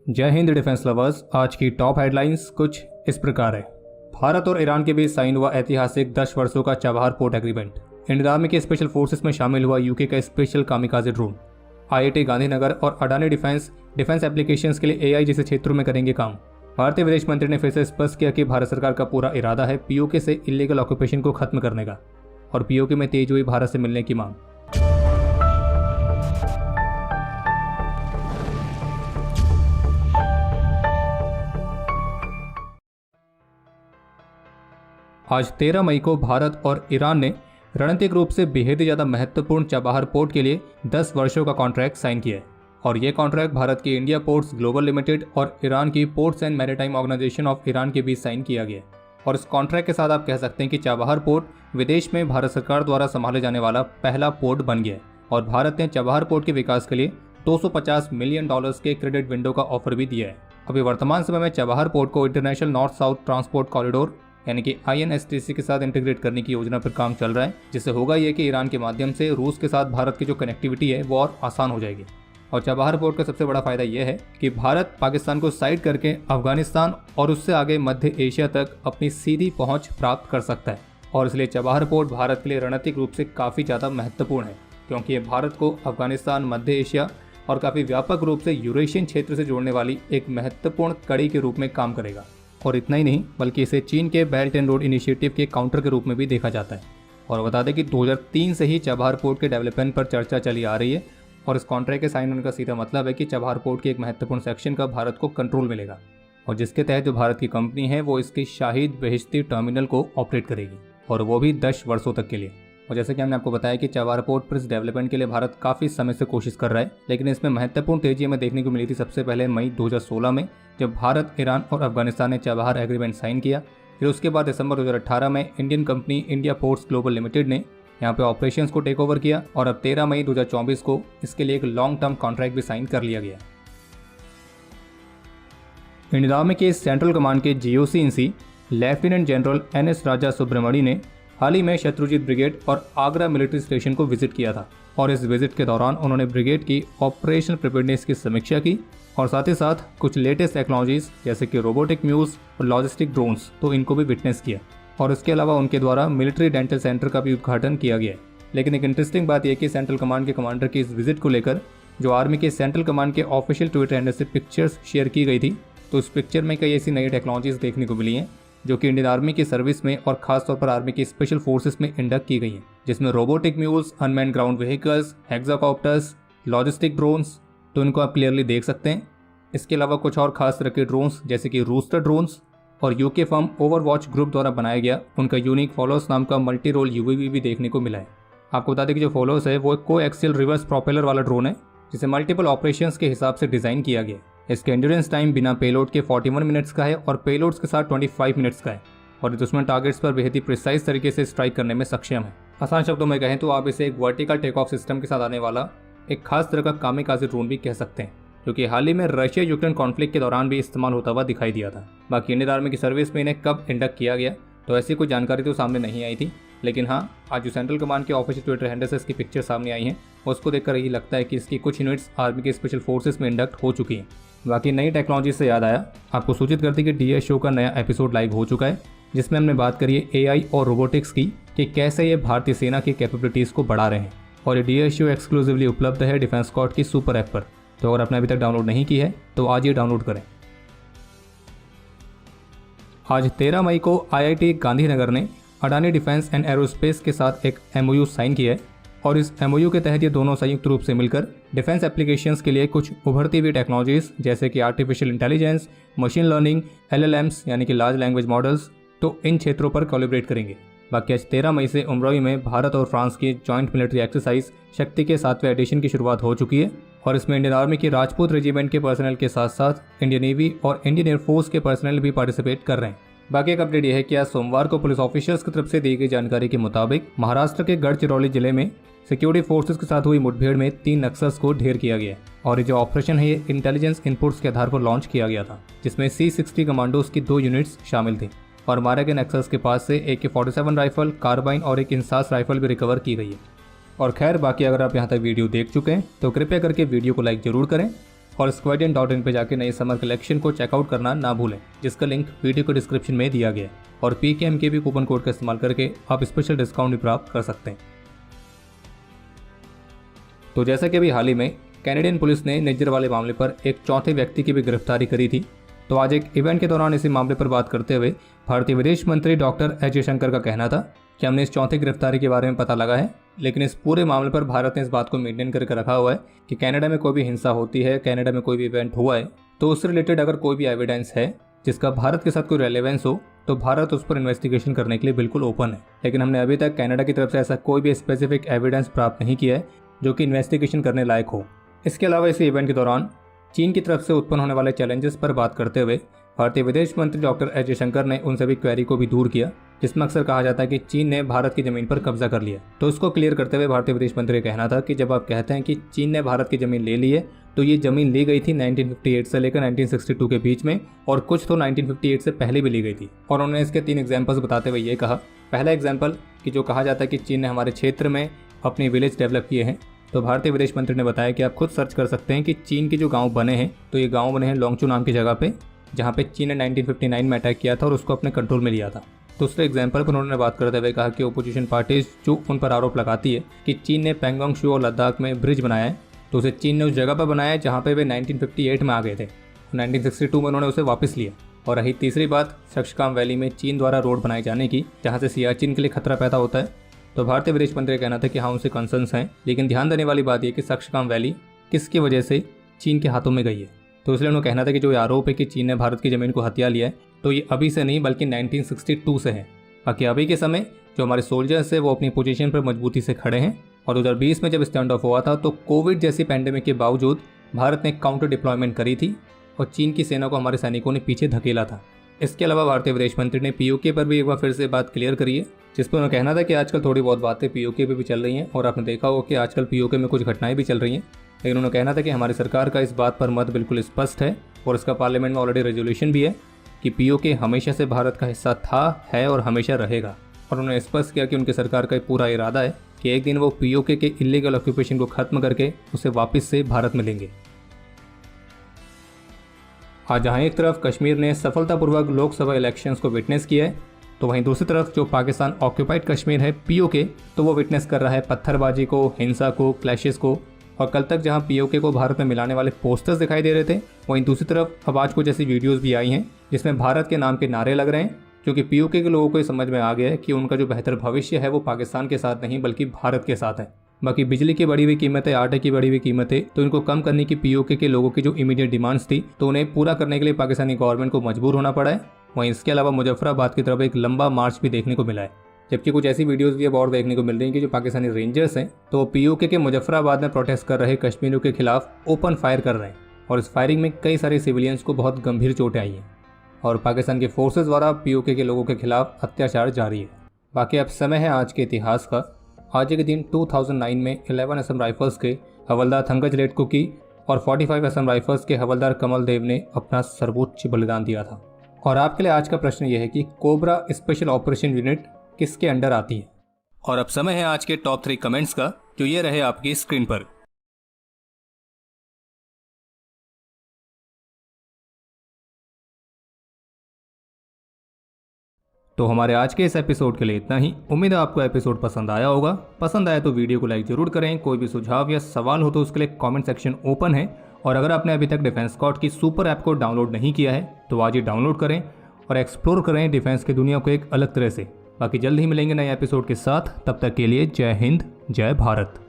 जय Hind defence lovers. आज की टॉप हेडलाइंस कुछ इस प्रकार है। भारत और ईरान के बीच साइन हुआ ऐतिहासिक 10 वर्षों का Chabahar port agreement. Indian army के स्पेशल फोर्सेस में शामिल हुआ यूके का special kamikaze drone. IIT Gandhinagar और अडानी डिफेंस एप्लीकेशंस के लिए एआई जैसे क्षेत्रों में करेंगे काम। भारतीय विदेश मंत्री ने फिर से स्पष्ट किया कि भारत सरकार का पूरा इरादा है पीओके से इलीगल ऑक्यूपेशन को खत्म करने का, और पीओके में तेज हुई भारत से मिलने की मांग। आज 13 मई को भारत और ईरान ने रणनीतिक रूप से बेहद ही ज़्यादा महत्वपूर्ण चाबहार पोर्ट के लिए 10 वर्षों का कॉन्ट्रैक्ट साइन किया है। और ये कॉन्ट्रैक्ट भारत की इंडिया पोर्ट्स ग्लोबल लिमिटेड और ईरान की ports and maritime organisation of Iran के बीच साइन किया गया है। और इस कॉन्ट्रैक्ट के साथ आप कह सकते हैं कि चाबहार पोर्ट विदेश में भारत सरकार द्वारा संभाले जाने वाला पहला पोर्ट बन गया है। और भारत ने चाबहार पोर्ट के विकास के लिए $250 मिलियन के क्रेडिट विंडो का ऑफर भी दिया है। अभी वर्तमान समय में चाबहार पोर्ट को international north south transport corridor यानी कि INSTC के साथ इंटीग्रेट करने की योजना पर काम चल रहा है, जिससे होगा ये कि ईरान के माध्यम से रूस के साथ भारत की जो कनेक्टिविटी है वो और आसान हो जाएगी। और चाबहार पोर्ट का सबसे बड़ा फायदा यह है कि भारत पाकिस्तान को साइड करके अफगानिस्तान और उससे आगे मध्य एशिया तक अपनी सीधी पहुंच प्राप्त कर सकता है। और इसलिए चाबहार पोर्ट भारत के लिए रणनीतिक रूप से काफ़ी ज़्यादा महत्वपूर्ण है, क्योंकि ये भारत को अफगानिस्तान, मध्य एशिया और काफ़ी व्यापक रूप से यूरेशियन क्षेत्र से जोड़ने वाली एक महत्वपूर्ण कड़ी के रूप में काम करेगा। और इतना ही नहीं, बल्कि इसे चीन के बेल्ट एंड रोड इनिशिएटिव के काउंटर के रूप में भी देखा जाता है। और बता दें कि 2003 से ही चाबहार पोर्ट के डेवलपमेंट पर चर्चा चली आ रही है, और इस कॉन्ट्रैक्ट के साइन होने का सीधा मतलब है कि चाबहार पोर्ट के एक महत्वपूर्ण सेक्शन का भारत को कंट्रोल मिलेगा, और जिसके तहत जो भारत की कंपनी है वो इसकी शाहिद बेहिश्ती टर्मिनल को ऑपरेट करेगी, और वो भी 10 वर्षों तक के लिए। और जैसे कि हमने आपको बताया कि चाबहार पोर्ट पर इस डेवलपमेंट के लिए भारत काफ़ी समय से कोशिश कर रहा है, लेकिन इसमें महत्वपूर्ण तेजी हमें देखने को मिली थी सबसे पहले मई 2016 में, जब भारत, ईरान और अफगानिस्तान ने चाबहार एग्रीमेंट साइन किया। फिर उसके बाद दिसंबर 2018 में Indian company India ports global limited ने यहाँ पे ऑपरेशंस को टेक ओवर किया, और अब 13 मई 2024 को इसके लिए एक लॉन्ग टर्म कॉन्ट्रैक्ट भी साइन कर लिया गया। इंडियन आर्मी के सेंट्रल कमांड के GOC इन सी लेफ्टिनेंट जनरल NS राजा सुब्रमणी ने हाल ही में शत्रुजीत ब्रिगेड और आगरा मिलिट्री स्टेशन को विजिट किया था। और इस विजिट के दौरान उन्होंने ब्रिगेड की ऑपरेशनल प्रिपेयर्डनेस की समीक्षा की, और साथ ही साथ कुछ लेटेस्ट टेक्नोलॉजीज जैसे कि रोबोटिक म्यूज और लॉजिस्टिक ड्रोन्स, तो इनको भी विटनेस किया। और इसके अलावा उनके द्वारा मिलिट्री डेंटल सेंटर का भी उद्घाटन किया गया है। लेकिन एक इंटरेस्टिंग बात यह कि सेंट्रल कमांड के कमांडर की इस विजिट को लेकर जो आर्मी के सेंट्रल कमांड के ऑफिशियल ट्विटर हैंडल से पिक्चर्स शेयर की गई थी, तो इस पिक्चर में कई ऐसी नई टेक्नोलॉजीज देखने को मिली हैं जो कि इंडियन आर्मी की सर्विस में और खासतौर पर आर्मी की स्पेशल फोर्सेस में इंडक्ट की गई हैं, जिसमें robotic mules, unmanned ground vehicles, hexacopters, logistic drones, तो इनको आप क्लियरली देख सकते हैं। इसके अलावा कुछ और खास तरह के ड्रोन्स जैसे कि रूस्टर ड्रोन्स, और यूके फर्म ओवरवॉच ग्रुप द्वारा बनाया गया उनका यूनिक फॉलोस नाम का मल्टी रोल UAV भी देखने को मिला है। आपको बता दें कि जो फॉलोस है वो एक कोएक्सियल रिवर्स प्रोपेलर वाला ड्रोन है, जिसे मल्टीपल ऑपरेशंस के हिसाब से डिज़ाइन किया गया है। इसके एंड्योरेंस टाइम बिना पेलोड के 41 मिनट्स का है और पेलोड्स के साथ 25 मिनट्स का है, और दुश्मन टारगेट्स पर बेहद ही प्रिसाइज तरीके से स्ट्राइक करने में सक्षम है। आसान शब्दों में कहें तो आप इसे एक वर्टिकल टेक ऑफ सिस्टम के साथ आने वाला एक खास तरह का कामिकाजे ड्रोन भी कह सकते हैं, जो कि हाल ही में रशिया यूक्रेन कॉन्फ्लिक्ट के दौरान भी इस्तेमाल होता हुआ दिखाई दिया था। बाकी इंडियन आर्मी की सर्विस में इन्हें कब इंडक्ट किया गया तो ऐसी कोई जानकारी तो सामने नहीं आई थी, लेकिन हाँ, आज जो सेंट्रल कमांड के ऑफिशियल ट्विटर हैंडल से इसकी पिक्चर सामने आई हैं, उसको देखकर यही लगता है कि इसकी कुछ यूनिट्स आर्मी के स्पेशल फोर्सेस में इंडक्ट हो चुकी हैं। बाकी नई टेक्नोलॉजी से याद आया, आपको सूचित करती कि DS शो का नया एपिसोड लाइव हो चुका है, जिसमें हमने बात करी है AI और रोबोटिक्स की कि कैसे ये भारतीय सेना की कैपेबिलिटीज़ को बढ़ा रहे हैं। और ये DS शो एक्सक्लूसिवली उपलब्ध है डिफेंस स्क्वाड की सुपर ऐप पर, तो अगर आपने अभी तक डाउनलोड नहीं की है तो आज ही डाउनलोड करें। आज 13 मई को IIT गांधीनगर ने अडानी डिफेंस एंड एरोस्पेस के साथ एक MOU साइन किया है, और इस MOU के तहत ये दोनों संयुक्त रूप से मिलकर डिफेंस एप्लीकेशंस के लिए कुछ उभरती हुई टेक्नोलॉजीज जैसे कि artificial intelligence, machine learning, LLMs यानी कि लार्ज लैंग्वेज मॉडल्स, तो इन क्षेत्रों पर कोलैबोरेट करेंगे। बाकी आज 13 मई से उमरोई में भारत और फ्रांस की जॉइंट मिलिट्री एक्सरसाइज शक्ति के 7वें एडिशन की शुरुआत हो चुकी है, और इसमें इंडियन आर्मी की राजपूत रेजिमेंट के पर्सनल के साथ साथ इंडियन नेवी और इंडियन एयरफोर्स के पर्सनल भी पार्टिसिपेट कर रहे हैं। बाकी एक अपडेट यह है कि आज सोमवार को पुलिस ऑफिसर्स की तरफ से दी गई जानकारी के मुताबिक महाराष्ट्र के गढ़चिरौली जिले में सिक्योरिटी फोर्सेस के साथ हुई मुठभेड़ में 3 नक्सल्स को ढेर किया गया, और ये जो ऑपरेशन है ये इंटेलिजेंस इनपुट्स के आधार पर लॉन्च किया गया था, जिसमें C60 कमांडोज की 2 यूनिट्स शामिल थी। और मारे गए नक्सल्स के पास से AK-47 राइफल, कार्बाइन और एक इंसास राइफल भी रिकवर की गई है। और खैर बाकी अगर आप यहाँ तक वीडियो देख चुके हैं तो कृपया करके वीडियो को लाइक जरूर करें, और squadron.in पे जाके नए समर कलेक्शन को चेकआउट करना ना भूलें, जिसका लिंक वीडियो के डिस्क्रिप्शन में दिया गया है। और PKMK भी कूपन कोड का इस्तेमाल करके आप स्पेशल डिस्काउंट भी प्राप्त कर सकते हैं। तो जैसा कि अभी हाल ही में कैनेडियन पुलिस ने निज्जर वाले मामले पर एक चौथे व्यक्ति की भी गिरफ्तारी करी थी, तो आज एक इवेंट के दौरान इसी मामले पर बात करते हुए भारतीय विदेश मंत्री डॉक्टर एस जयशंकर का कहना था कि हमने इस चौथे गिरफ्तारी के बारे में पता लगा है, लेकिन इस पूरे मामले पर भारत ने इस बात को मेंटेन करके रखा हुआ है कि कनाडा में कोई भी हिंसा होती है, कनाडा में कोई भी इवेंट हुआ है, तो उससे रिलेटेड अगर कोई भी एविडेंस है जिसका भारत के साथ कोई रेलेवेंस हो तो भारत उस पर इन्वेस्टिगेशन करने के लिए बिल्कुल ओपन है। लेकिन हमने अभी तक कनाडा की तरफ से ऐसा कोई भी स्पेसिफिक एविडेंस प्राप्त नहीं किया है जो कि इन्वेस्टिगेशन करने लायक हो। इसके अलावा इसी इवेंट के दौरान चीन की तरफ से उत्पन्न होने वाले चैलेंजेस पर बात करते हुए भारतीय विदेश मंत्री डॉक्टर एस जयशंकर ने उन सभी क्वेरी को भी दूर किया जिसमें अक्सर कहा जाता है कि चीन ने भारत की जमीन पर कब्जा कर लिया। तो उसको क्लियर करते हुए भारतीय विदेश मंत्री का कहना था कि जब आप कहते हैं कि चीन ने भारत की जमीन ले ली है, तो ये जमीन ली गई थी 1958 से लेकर 1962 के बीच में, और कुछ तो 1958 से पहले भी ली गई थी। और उन्होंने इसके 3 एग्जाम्पल्स बताते हुए ये कहा। पहला एग्जाम्पल कि जो कहा जाता है कि चीन ने हमारे क्षेत्र में अपने विलेज डेवलप किए हैं, तो भारतीय विदेश मंत्री ने बताया कि आप खुद सर्च कर सकते हैं कि चीन के जो गांव बने हैं, तो ये गांव बने हैं लोंगचू नाम की जगह पे, जहां पे चीन ने 1959 में अटैक किया था और उसको अपने कंट्रोल में लिया था। दूसरे एग्जाम्पल पर उन्होंने बात करते हुए कहा कि ओपोजिशन पार्टीज जो उन पर आरोप लगाती है कि चीन ने पैंगोंग त्सू और लद्दाख में ब्रिज बनाया है, तो उसे चीन ने उस जगह पर बनाया है जहाँ पे वे 1958 में आ गए थे। 1962 में उन्होंने उसे वापस लिया। और रही तीसरी बात सक्सकाम वैली में चीन द्वारा रोड बनाए जाने की, जहाँ से सियाचिन के लिए खतरा पैदा होता है, तो भारतीय विदेश मंत्री का कहना था कि हाँ उनसे कंसर्न्स हैं, लेकिन ध्यान देने वाली बात यह कि सक्सकाम वैली किसकी वजह से चीन के हाथों में गई है। तो इसलिए उन्होंने कहना था कि जो आरोप है कि चीन ने भारत की ज़मीन को हथिया लिया है, तो ये अभी से नहीं बल्कि 1962 से है। बाकी अभी के समय जो हमारे सोल्जर्स है वो अपनी पोजीशन पर मजबूती से खड़े हैं। और 2020 में जब स्टैंड ऑफ हुआ था तो कोविड जैसी पैंडेमिक के बावजूद भारत ने काउंटर डिप्लॉयमेंट करी थी और चीन की सेना को हमारे सैनिकों ने पीछे धकेला था। इसके अलावा भारतीय विदेश मंत्री ने POK पर भी एक बार फिर से बात क्लियर करी है, जिस पर उन्होंने कहना था कि आजकल थोड़ी बहुत बातें POK पे भी चल रही हैं और आपने देखा होगा कि आजकल POK में कुछ घटनाएं भी चल रही हैं। लेकिन उन्होंने कहना था कि हमारी सरकार का इस बात पर मत बिल्कुल स्पष्ट है और इसका पार्लियामेंट में ऑलरेडी रेजोल्यूशन भी है कि POK हमेशा से भारत का हिस्सा था, है और हमेशा रहेगा। और उन्होंने स्पष्ट किया कि उनकी सरकार का पूरा इरादा है कि एक दिन वो POK के इलीगल ऑक्यूपेशन को खत्म करके उसे वापस से भारत में लेंगे। आज जहाँ एक तरफ कश्मीर ने सफलतापूर्वक लोकसभा इलेक्शंस को विटनेस किया है, तो वहीं दूसरी तरफ जो पाकिस्तान ऑक्यूपाइड कश्मीर है POK, तो वो विटनेस कर रहा है पत्थरबाजी को, हिंसा को, क्लैशेस को। और कल तक जहां POK को भारत में मिलाने वाले पोस्टर्स दिखाई दे रहे थे, वहीं दूसरी तरफ अब आज कुछ ऐसी वीडियोस भी आई हैं जिसमें भारत के नाम के नारे लग रहे हैं, क्योंकि POK के लोगों को ये समझ में आ गया है कि उनका जो बेहतर भविष्य है वो पाकिस्तान के साथ नहीं बल्कि भारत के साथ है। बाकी बिजली की बढ़ी हुई कीमतें, आटे की बढ़ी हुई कीमतें, तो इनको कम करने की POK के लोगों की जो इमीडिएट डिमांड्स थी, तो उन्हें पूरा करने के लिए पाकिस्तानी गवर्नमेंट को मजबूर होना पड़ा है। वहीं इसके अलावा मुजफ्फराबाद की तरफ एक लंबा मार्च भी देखने को मिला है, जबकि कुछ ऐसी वीडियोस भी अब और देखने को मिल रही हैं कि जो पाकिस्तानी रेंजर्स हैं तो POK के मुजफ्फराबाद में प्रोटेस्ट कर रहे कश्मीरियों के खिलाफ ओपन फायर कर रहे हैं। और इस फायरिंग में कई सारे सिविलियंस को बहुत गंभीर चोटें आई हैं और पाकिस्तान के फोर्सेस द्वारा POK के लोगों के खिलाफ अत्याचार जारी है। बाकी अब समय है आज के इतिहास का। आज के दिन 2009 में 11 असम राइफल्स के हवलदार थंगज लेट कुकी और 45 असम राइफल्स के हवलदार कमल देव ने अपना सर्वोच्च बलिदान दिया था। और आपके लिए आज का प्रश्न यह है कि कोबरा स्पेशल ऑपरेशन यूनिट किसके अंडर आती है। और अब समय है आज के टॉप 3 कमेंट्स का, जो ये रहे आपकी स्क्रीन पर। तो हमारे आज के इस एपिसोड के लिए इतना ही। उम्मीद है आपको एपिसोड पसंद आया होगा। पसंद आया तो वीडियो को लाइक जरूर करें। कोई भी सुझाव या सवाल हो तो उसके लिए कमेंट सेक्शन ओपन है। और अगर आपने अभी तक डिफेंस स्कॉट की सुपर ऐप को डाउनलोड नहीं किया है तो आज ही डाउनलोड करें और एक्सप्लोर करें डिफेंस की दुनिया को एक अलग तरह से। बाकी जल्द ही मिलेंगे नए एपिसोड के साथ। तब तक के लिए जय हिंद, जय भारत।